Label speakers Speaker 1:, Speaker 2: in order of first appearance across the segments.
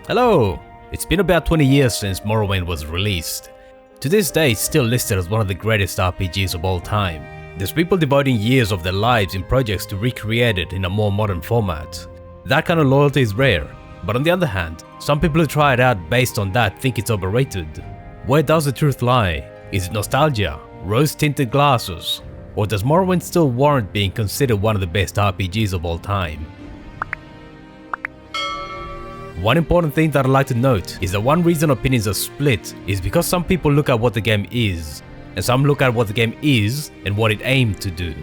Speaker 1: Hello! It's been about 20 years since Morrowind was released. To this day, it's still listed as one of the greatest RPGs of all time. There's people devoting years of their lives in projects to recreate it in a more modern format. That kind of loyalty is rare, but on the other hand, some people who try it out based on that think it's overrated. Where does the truth lie? Is it nostalgia, rose-tinted glasses, or does Morrowind still warrant being considered one of the best RPGs of all time? One important thing that I'd like to note is that one reason opinions are split is because some people look at what the game is, and some look at what the game is and what it aimed to do.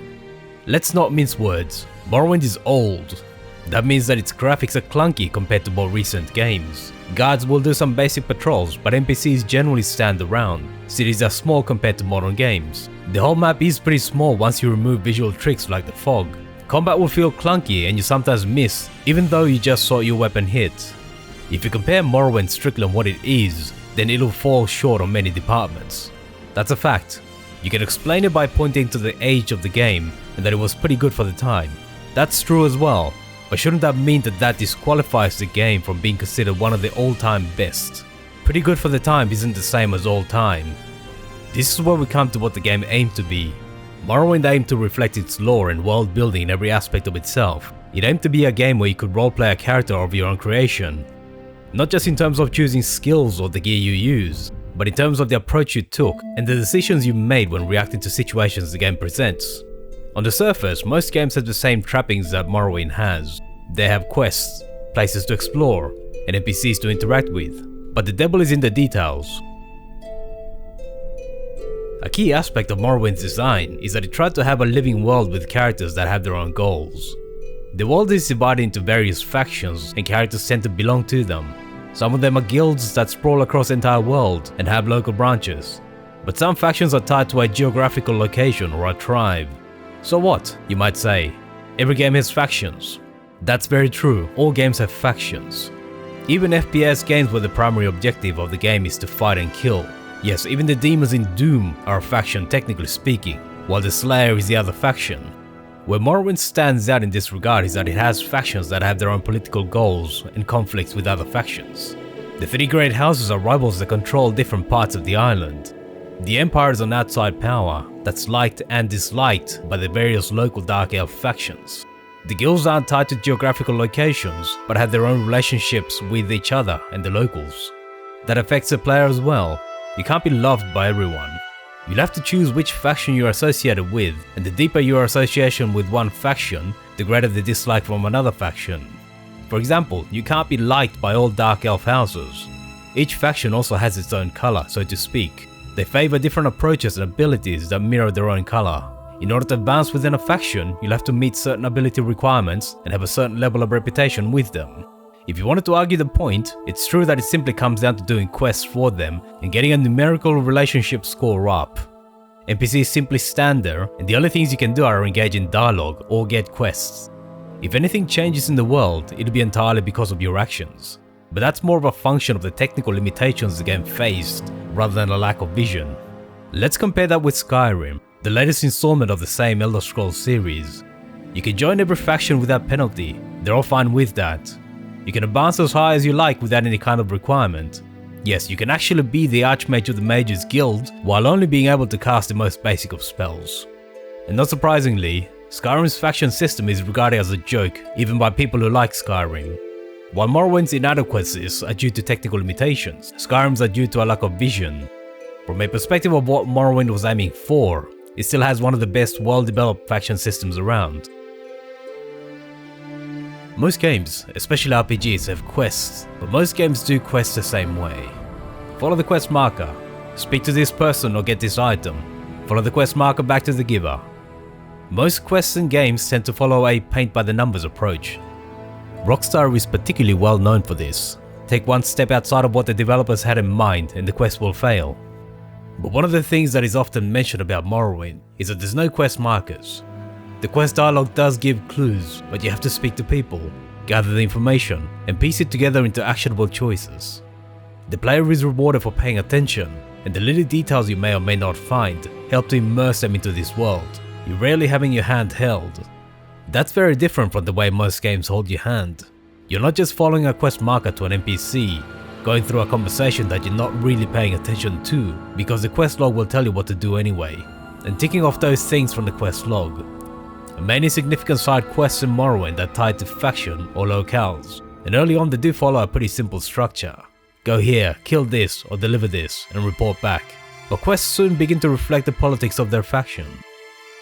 Speaker 1: Let's not mince words, Morrowind is old. That means that its graphics are clunky compared to more recent games. Guards will do some basic patrols, but NPCs generally stand around. Cities are small compared to modern games. The whole map is pretty small once you remove visual tricks like the fog. Combat will feel clunky and you sometimes miss, even though you just saw your weapon hit. If you compare Morrowind strictly on what it is, then it'll fall short on many departments. That's a fact. You can explain it by pointing to the age of the game and that it was pretty good for the time. That's true as well, but shouldn't that mean that disqualifies the game from being considered one of the all-time best? Pretty good for the time isn't the same as all-time. This is where we come to what the game aimed to be. Morrowind aimed to reflect its lore and world building in every aspect of itself. It aimed to be a game where you could roleplay a character of your own creation. Not just in terms of choosing skills or the gear you use, but in terms of the approach you took and the decisions you made when reacting to situations the game presents. On the surface, most games have the same trappings that Morrowind has. They have quests, places to explore, and NPCs to interact with, but the devil is in the details. A key aspect of Morrowind's design is that it tried to have a living world with characters that have their own goals. The world is divided into various factions and characters tend to belong to them. Some of them are guilds that sprawl across the entire world and have local branches, but some factions are tied to a geographical location or a tribe. So what, you might say? Every game has factions. That's very true, all games have factions. Even FPS games where the primary objective of the game is to fight and kill. Yes, even the demons in Doom are a faction technically speaking, while the Slayer is the other faction. Where Morrowind stands out in this regard is that it has factions that have their own political goals and conflicts with other factions. The three great houses are rivals that control different parts of the island. The Empire is an outside power that's liked and disliked by the various local Dark Elf factions. The guilds aren't tied to geographical locations, but have their own relationships with each other and the locals. That affects the player as well. You can't be loved by everyone. You'll have to choose which faction you're associated with, and the deeper your association with one faction, the greater the dislike from another faction. For example, you can't be liked by all Dark Elf houses. Each faction also has its own color, so to speak. They favor different approaches and abilities that mirror their own color. In order to advance within a faction, you'll have to meet certain ability requirements and have a certain level of reputation with them. If you wanted to argue the point, it's true that it simply comes down to doing quests for them and getting a numerical relationship score up. NPCs simply stand there, and the only things you can do are engage in dialogue or get quests. If anything changes in the world, it'll be entirely because of your actions. But that's more of a function of the technical limitations the game faced, rather than a lack of vision. Let's compare that with Skyrim, the latest installment of the same Elder Scrolls series. You can join every faction without penalty, they're all fine with that. You can advance as high as you like without any kind of requirement. Yes, you can actually be the Archmage of the Mages Guild while only being able to cast the most basic of spells. And not surprisingly, Skyrim's faction system is regarded as a joke even by people who like Skyrim. While Morrowind's inadequacies are due to technical limitations, Skyrim's are due to a lack of vision. From a perspective of what Morrowind was aiming for, it still has one of the best well-developed faction systems around. Most games, especially RPGs, have quests, but most games do quests the same way. Follow the quest marker, speak to this person or get this item, follow the quest marker back to the giver. Most quests and games tend to follow a paint-by-the-numbers approach. Rockstar is particularly well known for this. Take one step outside of what the developers had in mind and the quest will fail. But one of the things that is often mentioned about Morrowind is that there's no quest markers. The quest dialogue does give clues, but you have to speak to people, gather the information, and piece it together into actionable choices. The player is rewarded for paying attention, and the little details you may or may not find help to immerse them into this world. You're rarely having your hand held. That's very different from the way most games hold your hand. You're not just following a quest marker to an NPC, going through a conversation that you're not really paying attention to because the quest log will tell you what to do anyway, and ticking off those things from the quest log. Many significant side quests in Morrowind are tied to faction or locales, and early on they do follow a pretty simple structure. Go here, kill this, or deliver this, and report back. But quests soon begin to reflect the politics of their faction.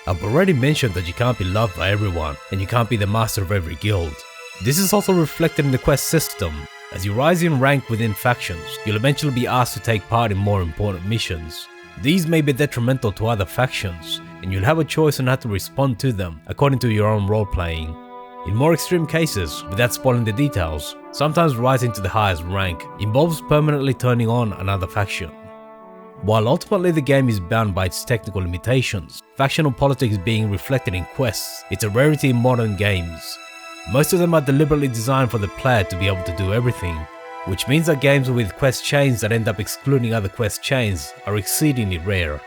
Speaker 1: I've already mentioned that you can't be loved by everyone, and you can't be the master of every guild. This is also reflected in the quest system. As you rise in rank within factions, you'll eventually be asked to take part in more important missions. These may be detrimental to other factions, and you'll have a choice on how to respond to them according to your own role-playing. In more extreme cases, without spoiling the details, sometimes rising to the highest rank involves permanently turning on another faction. While ultimately the game is bound by its technical limitations, factional politics being reflected in quests, it's a rarity in modern games. Most of them are deliberately designed for the player to be able to do everything, which means that games with quest chains that end up excluding other quest chains are exceedingly rare.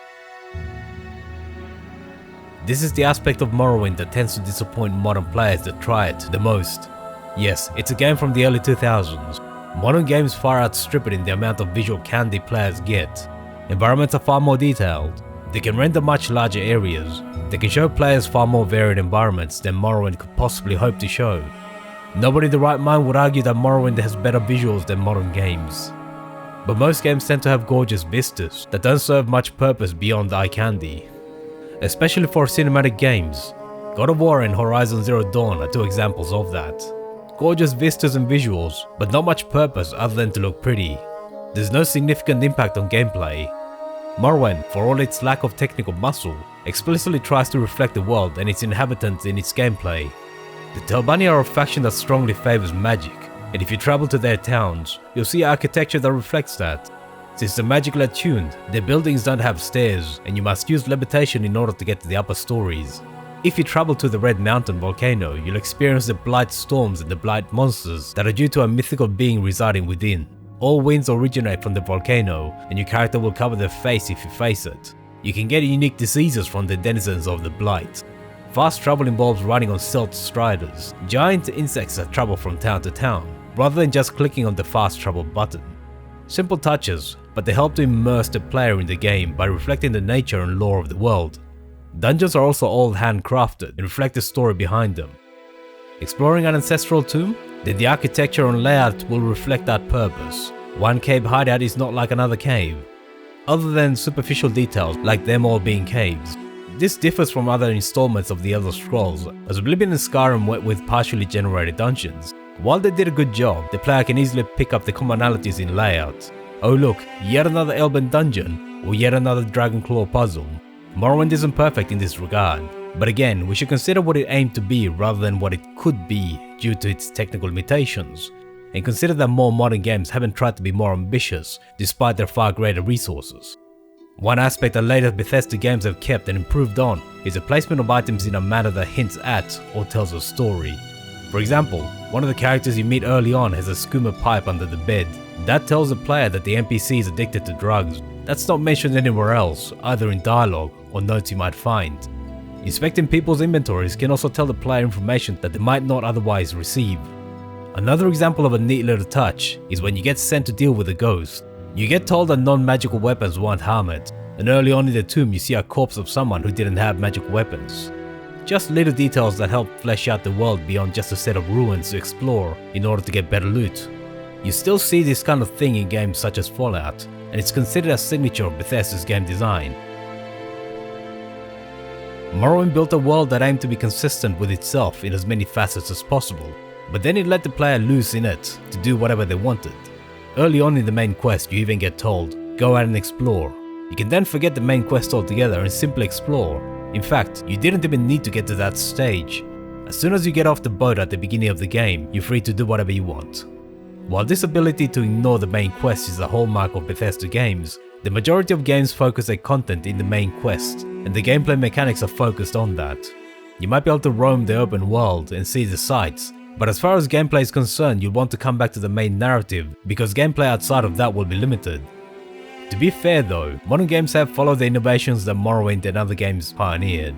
Speaker 1: This is the aspect of Morrowind that tends to disappoint modern players that try it the most. Yes, it's a game from the early 2000s. Modern games far outstrip it in the amount of visual candy players get. Environments are far more detailed. They can render much larger areas. They can show players far more varied environments than Morrowind could possibly hope to show. Nobody in the right mind would argue that Morrowind has better visuals than modern games. But most games tend to have gorgeous vistas that don't serve much purpose beyond eye candy. Especially for cinematic games. God of War and Horizon Zero Dawn are two examples of that. Gorgeous vistas and visuals, but not much purpose other than to look pretty. There's no significant impact on gameplay. Morrowind, for all its lack of technical muscle, explicitly tries to reflect the world and its inhabitants in its gameplay. The Telbani are a faction that strongly favors magic, and if you travel to their towns, you'll see architecture that reflects that. Since they're magically attuned, their buildings don't have stairs, and you must use levitation in order to get to the upper stories. If you travel to the Red Mountain volcano, you'll experience the Blight storms and the Blight monsters that are due to a mythical being residing within. All winds originate from the volcano, and your character will cover their face if you face it. You can get unique diseases from the denizens of the Blight. Fast travel involves riding on stealth striders, giant insects that travel from town to town, rather than just clicking on the fast travel button. Simple touches, but they help to immerse the player in the game by reflecting the nature and lore of the world. Dungeons are also all handcrafted and reflect the story behind them. Exploring an ancestral tomb? Then the architecture and layout will reflect that purpose. One cave hideout is not like another cave, other than superficial details like them all being caves. This differs from other installments of the Elder Scrolls, as Oblivion and Skyrim went with partially generated dungeons. While they did a good job, the player can easily pick up the commonalities in layout. Oh look, yet another Elven dungeon, or yet another Dragonclaw puzzle. Morrowind isn't perfect in this regard, but again, we should consider what it aimed to be rather than what it could be due to its technical limitations, and consider that more modern games haven't tried to be more ambitious despite their far greater resources. One aspect that later Bethesda games have kept and improved on is the placement of items in a manner that hints at or tells a story. For example, one of the characters you meet early on has a skooma pipe under the bed. That tells the player that the NPC is addicted to drugs. That's not mentioned anywhere else, either in dialogue or notes you might find. Inspecting people's inventories can also tell the player information that they might not otherwise receive. Another example of a neat little touch is when you get sent to deal with a ghost. You get told that non-magical weapons won't harm it, and early on in the tomb you see a corpse of someone who didn't have magic weapons. Just little details that help flesh out the world beyond just a set of ruins to explore in order to get better loot. You still see this kind of thing in games such as Fallout, and it's considered a signature of Bethesda's game design. Morrowind built a world that aimed to be consistent with itself in as many facets as possible, but then it let the player loose in it to do whatever they wanted. Early on in the main quest you even get told, go out and explore. You can then forget the main quest altogether and simply explore. In fact, you didn't even need to get to that stage. As soon as you get off the boat at the beginning of the game, you're free to do whatever you want. While this ability to ignore the main quest is a hallmark of Bethesda games, the majority of games focus their content in the main quest, and the gameplay mechanics are focused on that. You might be able to roam the open world and see the sights, but as far as gameplay is concerned, you'll want to come back to the main narrative because gameplay outside of that will be limited. To be fair though, modern games have followed the innovations that Morrowind and other games pioneered.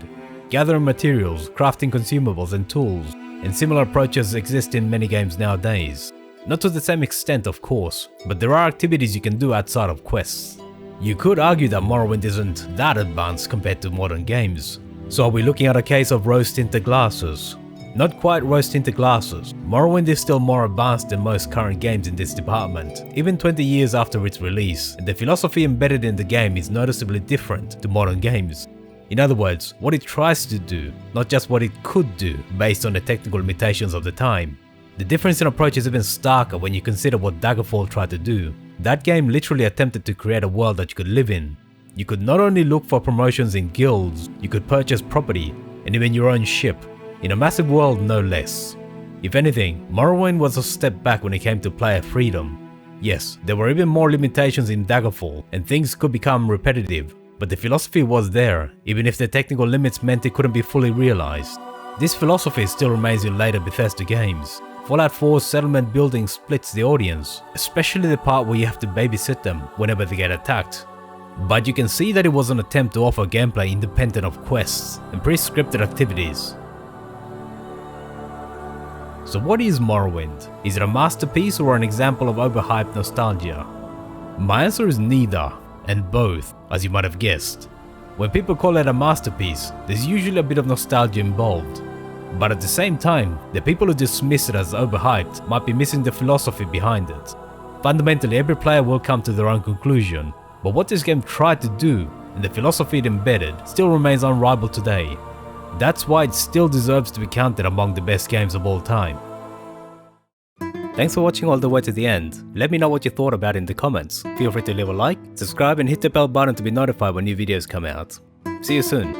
Speaker 1: gathering materials, crafting consumables and tools, and similar approaches exist in many games nowadays. Not to the same extent of course, but there are activities you can do outside of quests. You could argue that Morrowind isn't that advanced compared to modern games. So are we looking at a case of rose-tinted glasses? Not quite rose-tinted glasses. Morrowind is still more advanced than most current games in this department, even 20 years after its release, and the philosophy embedded in the game is noticeably different to modern games. In other words, what it tries to do, not just what it could do based on the technical limitations of the time. The difference in approach is even starker when you consider what Daggerfall tried to do. That game literally attempted to create a world that you could live in. You could not only look for promotions in guilds, you could purchase property, and even your own ship, in a massive world no less. If anything, Morrowind was a step back when it came to player freedom. Yes, there were even more limitations in Daggerfall, and things could become repetitive, but the philosophy was there, even if the technical limits meant it couldn't be fully realized. This philosophy still remains in later Bethesda games. Fallout 4's settlement building splits the audience, especially the part where you have to babysit them whenever they get attacked. But you can see that it was an attempt to offer gameplay independent of quests and pre-scripted activities. So what is Morrowind? Is it a masterpiece or an example of overhyped nostalgia? My answer is neither, and both, as you might have guessed. When people call it a masterpiece, there's usually a bit of nostalgia involved. But at the same time, the people who dismiss it as overhyped might be missing the philosophy behind it. Fundamentally, every player will come to their own conclusion, but what this game tried to do, and the philosophy it embedded, still remains unrivaled today. That's why it still deserves to be counted among the best games of all time. Thanks for watching all the way to the end. Let me know what you thought about it in the comments. Feel free to leave a like, subscribe and hit the bell button to be notified when new videos come out. See you soon.